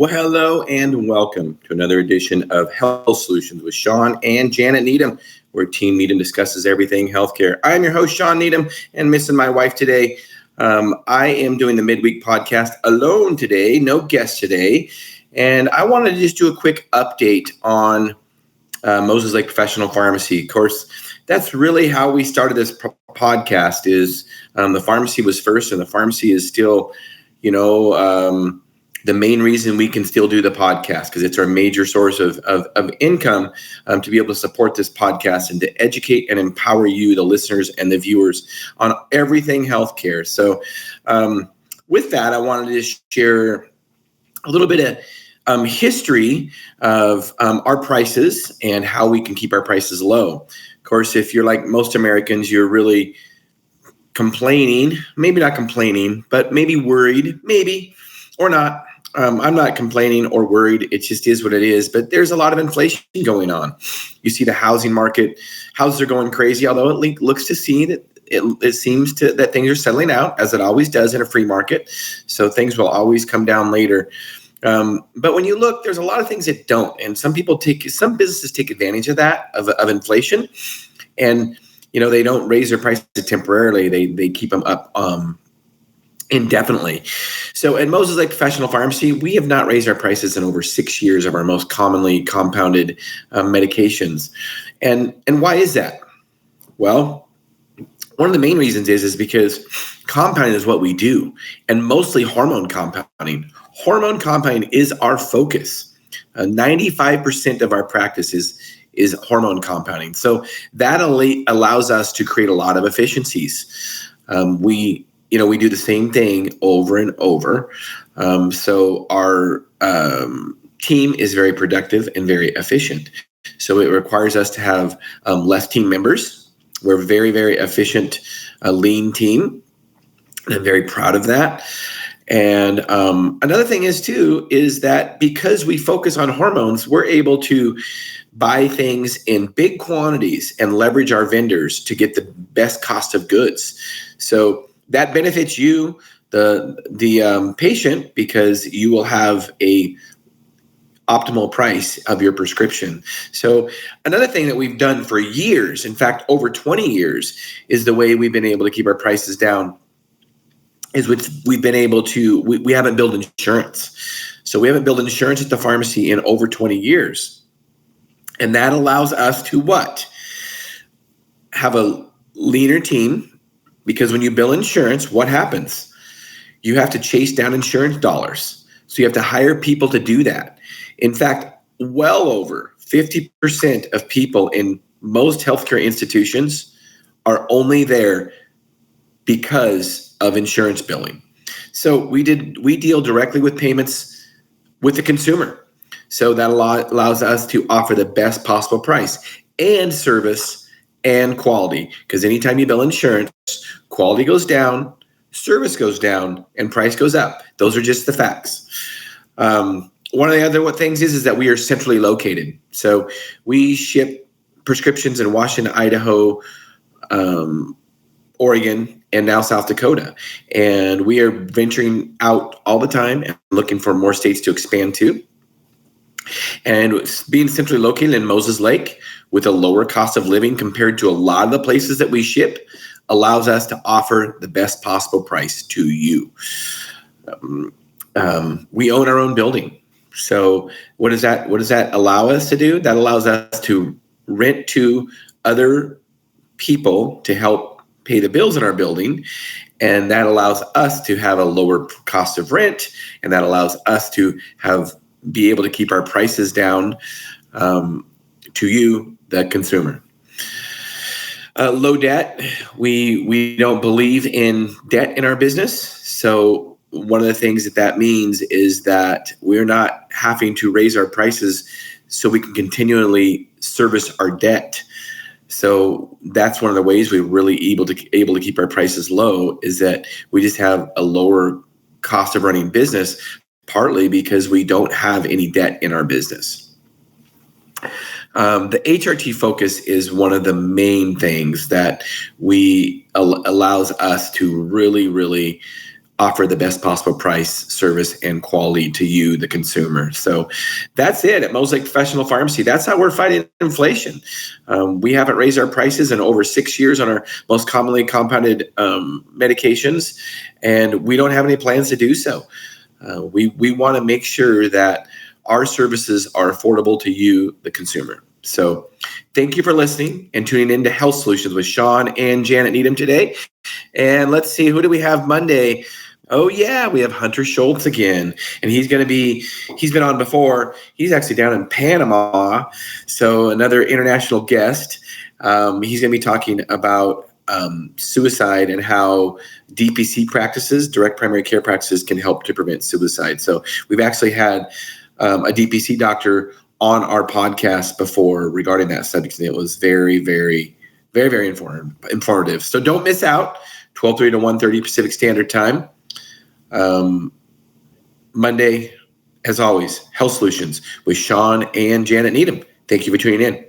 Well, hello and welcome to another edition of Health Solutions with Shawn and Janet Needham, where Team Needham discusses everything healthcare. I'm your host, Shawn Needham, and missing my wife today. I am doing the midweek podcast alone today, no guest today, and I wanted to just do a quick update on Moses Lake Professional Pharmacy. Of course, that's really how we started this podcast. Is the pharmacy was first, and the pharmacy is still, the main reason we can still do the podcast, because it's our major source of income, to be able to support this podcast and to educate and empower you, the listeners and the viewers, on everything healthcare. So with that, I wanted to share a little bit of history of our prices and how we can keep our prices low. Of course, if you're like most Americans, you're really complaining, maybe not complaining, but maybe worried, maybe, or not. I'm not complaining or worried. It just is what it is. But there's a lot of inflation going on. You see the housing market, houses are going crazy, although it looks to see that it seems that things are settling out, as it always does in a free market. So things will always come down later. But when you look, there's a lot of things that don't. And some businesses take advantage of that, of inflation. And, they don't raise their prices temporarily. They keep them up indefinitely. So at Moses Lake Professional Pharmacy, we have not raised our prices in over 6 years of our most commonly compounded medications. And why is that? Well, one of the main reasons is because compounding is what we do, and mostly hormone compounding. Hormone compounding is our focus. 95% of our practice is hormone compounding. So that allows us to create a lot of efficiencies. We do the same thing over and over. So our team is very productive and very efficient. So it requires us to have less team members. We're a very, very efficient, lean team. And I'm very proud of that. And another thing is that because we focus on hormones, we're able to buy things in big quantities and leverage our vendors to get the best cost of goods. So that benefits you, the patient, because you will have a optimal price of your prescription. So another thing that we've done for years, in fact, over 20 years, is the way we've been able to keep our prices down is we've been able to, we haven't billed insurance. So we haven't billed insurance at the pharmacy in over 20 years. And that allows us to what? Have a leaner team. Because when you bill insurance, what happens? You have to chase down insurance dollars. So you have to hire people to do that. In fact, well over 50% of people in most healthcare institutions are only there because of insurance billing. So we deal directly with payments with the consumer. So that allows us to offer the best possible price and service and quality. Because anytime you bill insurance, quality goes down, service goes down, and price goes up. Those are just the facts. One of the other things is that we are centrally located. So we ship prescriptions in Washington, Idaho, Oregon, and now South Dakota. And we are venturing out all the time and looking for more states to expand to. And being centrally located in Moses Lake with a lower cost of living compared to a lot of the places that we ship allows us to offer the best possible price to you. We own our own building. So what does that allow us to do? That allows us to rent to other people to help pay the bills in our building. And that allows us to have a lower cost of rent. And that allows us to be able to keep our prices down to you, the consumer. Low debt. We don't believe in debt in our business. So one of the things that means is that we're not having to raise our prices so we can continually service our debt. So that's one of the ways we're really able to keep our prices low, is that we just have a lower cost of running business, partly because we don't have any debt in our business. The HRT focus is one of the main things that allows us to really, really offer the best possible price, service, and quality to you, the consumer. So that's it at Mosaic Professional Pharmacy. That's how we're fighting inflation. We haven't raised our prices in over 6 years on our most commonly compounded medications, and we don't have any plans to do so. We want to make sure that our services are affordable to you, the consumer. So thank you for listening and tuning in to Health Solutions with Shawn and Janet Needham today. And let's see, who do we have Monday? Oh, yeah, we have Hunter Schultz again. And he's been on before. He's actually down in Panama. So another international guest. He's going to be talking about suicide and how DPC practices, direct primary care practices, can help to prevent suicide. So we've actually had a DPC doctor on our podcast before regarding that subject, and it was very, very, very, very informative. So don't miss out. 12:30 to 1:30 Pacific Standard Time. Monday, as always, Health Solutions with Shawn and Janet Needham. Thank you for tuning in.